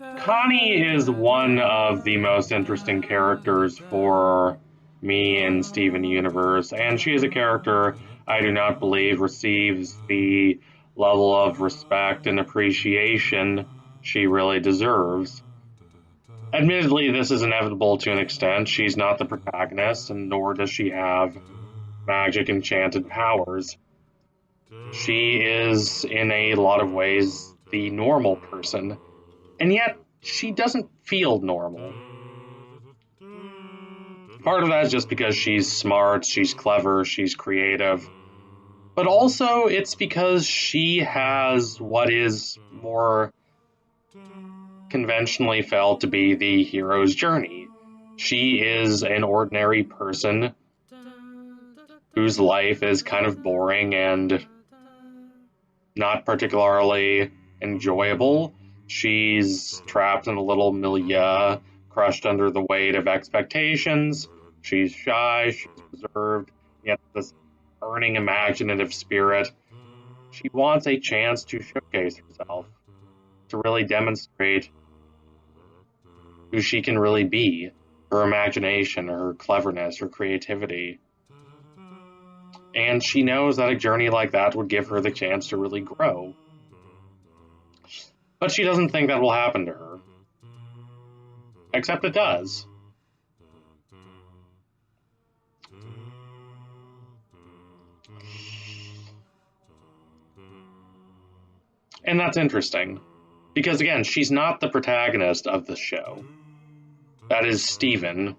Connie is one of the most interesting characters for me in Steven Universe, and she is a character I do not believe receives the level of respect and appreciation she really deserves. Admittedly, this is inevitable to an extent. She's not the protagonist, and nor does she have magic enchanted powers. She is, in a lot of ways, the normal person, and yet she doesn't feel normal. Part of that is just because she's smart, she's clever, she's creative, but also it's because she has what is more conventionally felt to be the hero's journey. She is an ordinary person whose life is kind of boring and not particularly enjoyable. She's trapped in a little milieu, crushed under the weight of expectations. She's shy, she's reserved, yet this burning imaginative spirit. She wants a chance to showcase herself, to really demonstrate who she can really be, her imagination, her cleverness, her creativity. And she knows that a journey like that would give her the chance to really grow. But she doesn't think that will happen to her. Except it does. And that's interesting. Because again, she's not the protagonist of the show. That is Steven.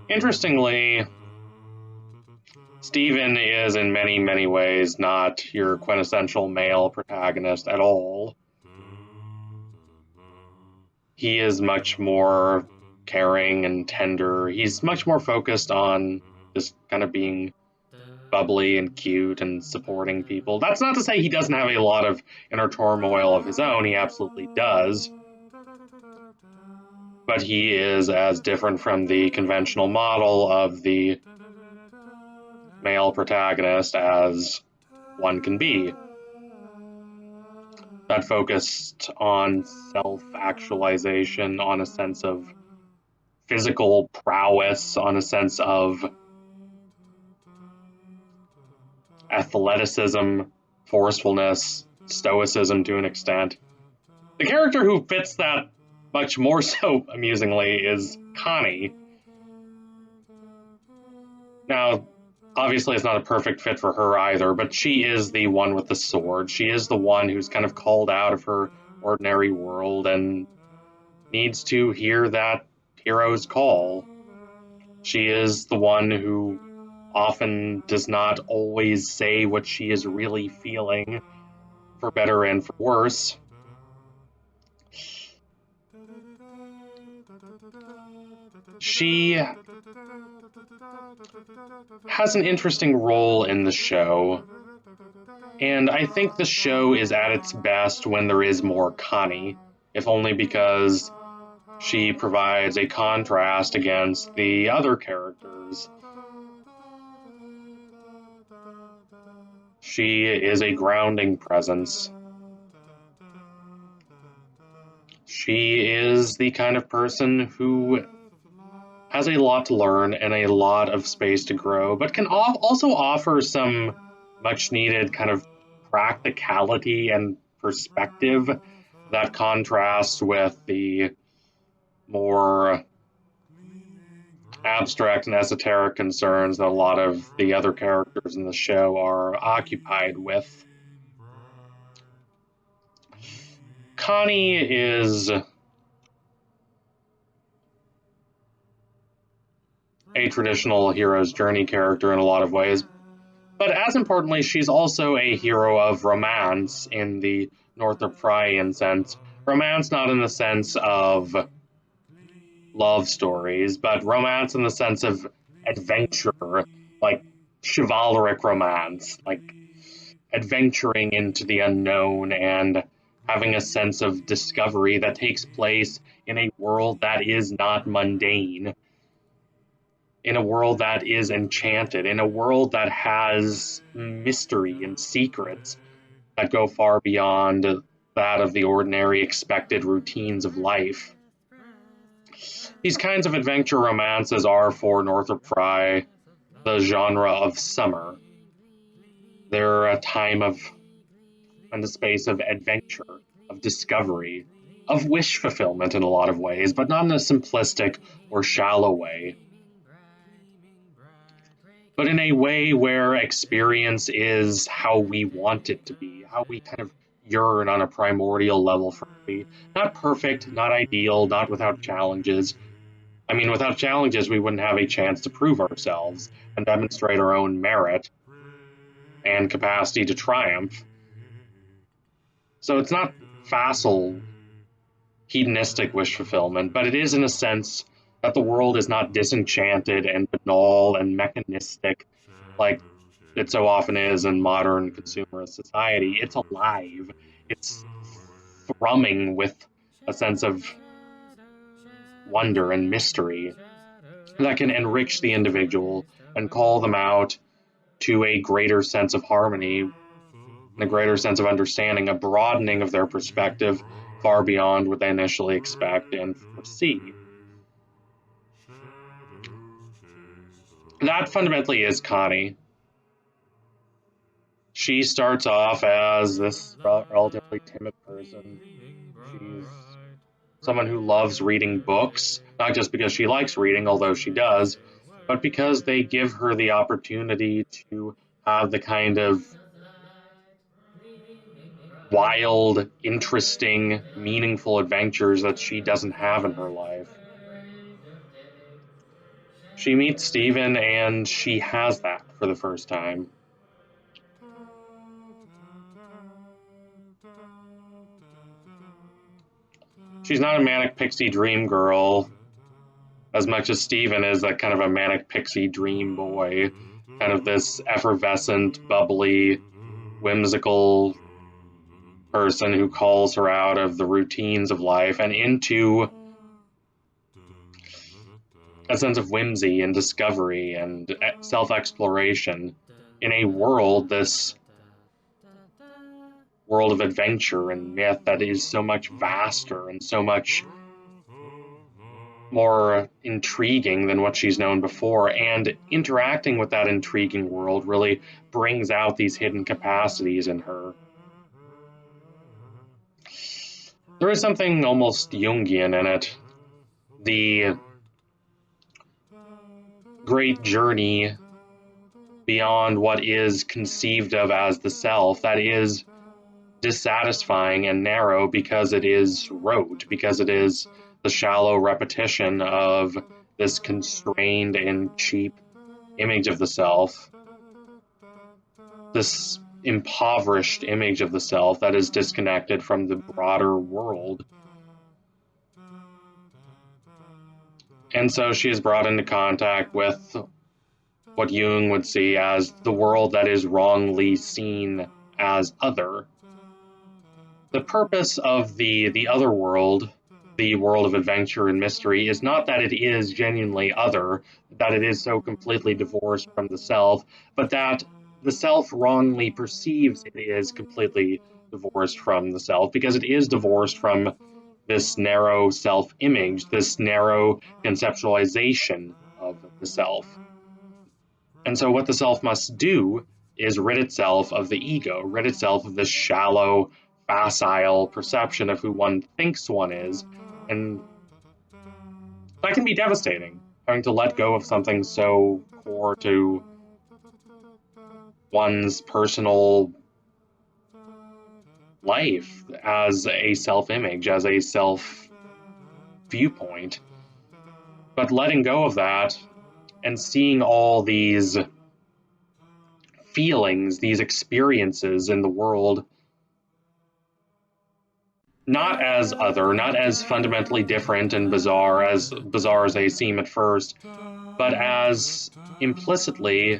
Interestingly, Steven is in many, many ways not your quintessential male protagonist at all. He is much more caring and tender. He's much more focused on just kind of being bubbly and cute and supporting people. That's not to say he doesn't have a lot of inner turmoil of his own. He absolutely does. But he is as different from the conventional model of the male protagonist as one can be. That focused on self-actualization, on a sense of physical prowess, on a sense of athleticism, forcefulness, stoicism to an extent. The character who fits that much more so, amusingly, is Connie. Now, obviously it's not a perfect fit for her either, but she is the one with the sword. She is the one who's kind of called out of her ordinary world and needs to hear that hero's call. She is the one who often does not always say what she is really feeling, for better and for worse. She has an interesting role in the show, and I think the show is at its best when there is more Connie, if only because she provides a contrast against the other characters. She is a grounding presence. She is the kind of person who has a lot to learn and a lot of space to grow, but can also offer some much needed kind of practicality and perspective that contrasts with the more abstract and esoteric concerns that a lot of the other characters in the show are occupied with. Connie is a traditional hero's journey character in a lot of ways, but as importantly, she's also a hero of romance in the Northrop Fryean sense. Romance not in the sense of love stories, but romance in the sense of adventure, like chivalric romance, like adventuring into the unknown and having a sense of discovery that takes place in a world that is not mundane, in a world that is enchanted, in a world that has mystery and secrets. that go far beyond that of the ordinary expected routines of life. These kinds of adventure romances are, for Northrop Frye, the genre of summer. They're a time of and a space of adventure, of discovery, of wish fulfillment in a lot of ways, but not in a simplistic or shallow way, but in a way where experience is how we want it to be, how we kind of yearn on a primordial level for it to be. Not perfect, not ideal, not without challenges. I mean, without challenges, we wouldn't have a chance to prove ourselves and demonstrate our own merit and capacity to triumph. So it's not facile, hedonistic wish fulfillment, but it is in a sense that the world is not disenchanted and banal and mechanistic like it so often is in modern consumerist society. It's alive. It's thrumming with a sense of wonder and mystery that can enrich the individual and call them out to a greater sense of harmony and a greater sense of understanding, a broadening of their perspective far beyond what they initially expect and foresee. That fundamentally is Connie. She starts off as this relatively timid person. She's someone who loves reading books, not just because she likes reading, although she does, but because they give her the opportunity to have the kind of wild, interesting, meaningful adventures that she doesn't have in her life. She meets Stephen and she has that for the first time. She's not a manic pixie dream girl as much as Stephen is a kind of a manic pixie dream boy, kind of this effervescent, bubbly, whimsical person who calls her out of the routines of life and into a sense of whimsy and discovery and self-exploration in a world, this world of adventure and myth that is so much vaster and so much more intriguing than what she's known before. And interacting with that intriguing world really brings out these hidden capacities in her. There is something almost Jungian in it. The great journey beyond what is conceived of as the self, that is dissatisfying and narrow because it is rote, because it is the shallow repetition of this constrained and cheap image of the self, this impoverished image of the self that is disconnected from the broader world. And so she is brought into contact with what Jung would see as the world that is wrongly seen as other. The purpose of the other world, the world of adventure and mystery, is not that it is genuinely other, that it is so completely divorced from the self, but that the self wrongly perceives it is completely divorced from the self, because it is divorced from this narrow self-image, this narrow conceptualization of the self. And so what the self must do is rid itself of the ego, rid itself of this shallow, facile perception of who one thinks one is. And that can be devastating, having to let go of something so core to one's personal life as a self-image, as a self-viewpoint. But letting go of that and seeing all these feelings, these experiences in the world, not as other, not as fundamentally different and bizarre as they seem at first, but as implicitly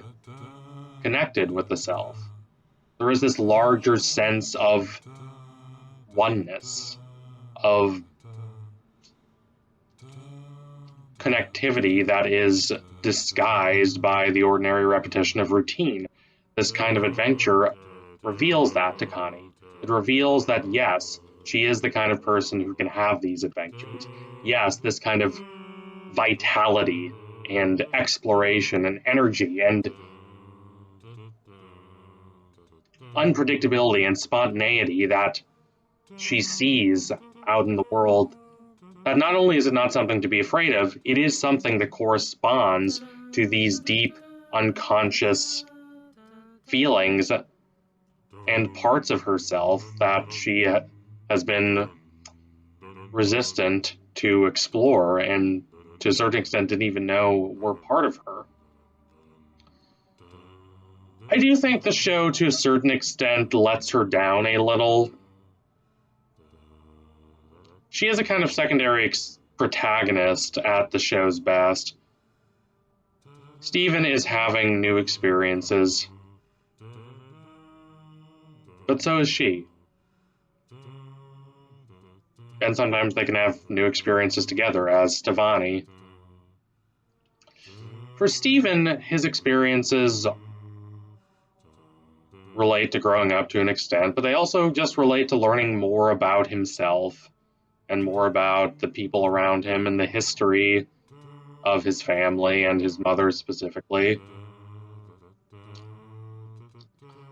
connected with the self. There is this larger sense of oneness, of connectivity that is disguised by the ordinary repetition of routine. This kind of adventure reveals that to Connie. It reveals that, yes, she is the kind of person who can have these adventures. Yes, this kind of vitality and exploration and energy and unpredictability and spontaneity that she sees out in the world, that not only is it not something to be afraid of, it is something that corresponds to these deep, unconscious feelings and parts of herself that she has been resistant to explore and to a certain extent didn't even know were part of her. I do think the show, to a certain extent, lets her down a little. She is a kind of secondary protagonist at the show's best. Stephen is having new experiences, but so is she. And sometimes they can have new experiences together as Stevani. For Stephen, his experiences relate to growing up to an extent, but they also just relate to learning more about himself and more about the people around him and the history of his family and his mother specifically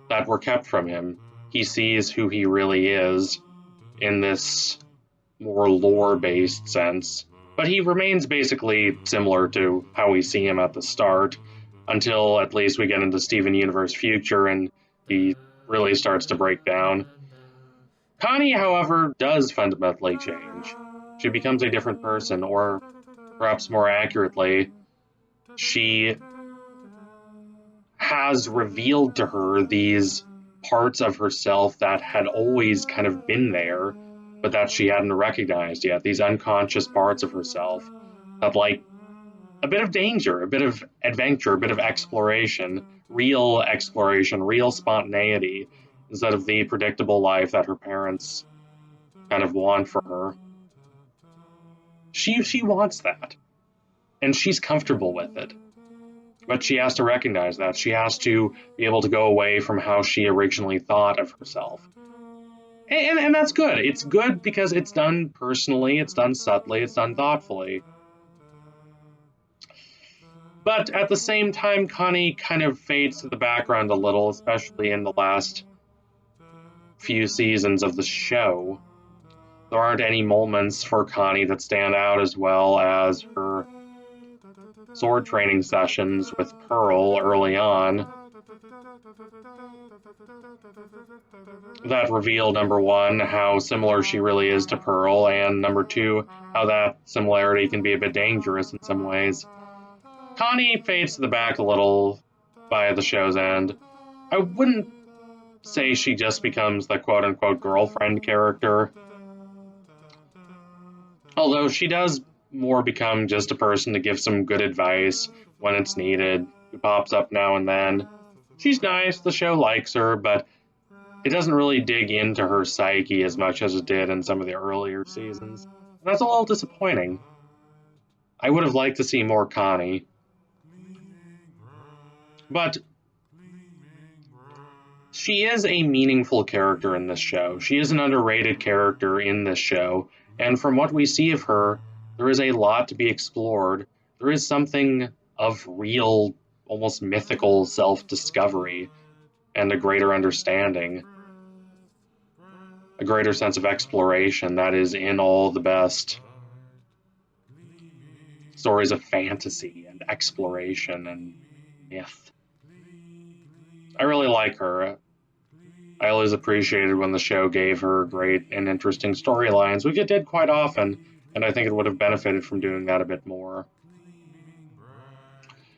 that were kept from him. He sees who he really is in this more lore-based sense, but he remains basically similar to how we see him at the start, until at least we get into Steven Universe Future and he really starts to break down. Connie, however, does fundamentally change. She becomes a different person, or perhaps more accurately, she has revealed to her these parts of herself that had always kind of been there, but that she hadn't recognized yet. These unconscious parts of herself that like a bit of danger, a bit of adventure, a bit of exploration, real spontaneity, instead of the predictable life that her parents kind of want for her. She wants that, and she's comfortable with it. But she has to recognize that. She has to be able to go away from how she originally thought of herself. And that's good. It's good because it's done personally, it's done subtly, it's done thoughtfully. But at the same time, Connie kind of fades to the background a little, especially in the last few seasons of the show. There aren't any moments for Connie that stand out as well as her sword training sessions with Pearl early on that reveal, number one, how similar she really is to Pearl, and number two, how that similarity can be a bit dangerous in some ways. Connie fades to the back a little by the show's end. I wouldn't say she just becomes the quote-unquote girlfriend character, although she does more become just a person to give some good advice when it's needed, who pops up now and then. She's nice, the show likes her, but it doesn't really dig into her psyche as much as it did in some of the earlier seasons. And that's a little disappointing. I would have liked to see more Connie. But she is a meaningful character in this show. She is an underrated character in this show, and from what we see of her, there is a lot to be explored. There is something of real, almost mythical self-discovery and a greater understanding, a greater sense of exploration that is in all the best stories of fantasy and exploration and myth. I really like her. I always appreciated when the show gave her great and interesting storylines, which it did quite often, and I think it would have benefited from doing that a bit more.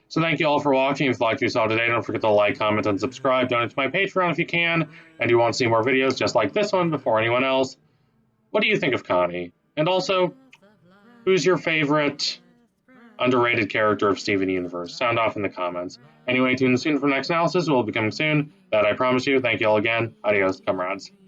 So thank you all for watching. If you liked what you saw today, don't forget to like, comment, and subscribe. Donate to my Patreon if you can, and you want to see more videos just like this one before anyone else. What do you think of Connie? And also, who's your favorite underrated character of Steven Universe? Sound off in the comments. Anyway, tune in soon for the next analysis. It will be coming soon. That I promise you. Thank you all again. Adios, comrades.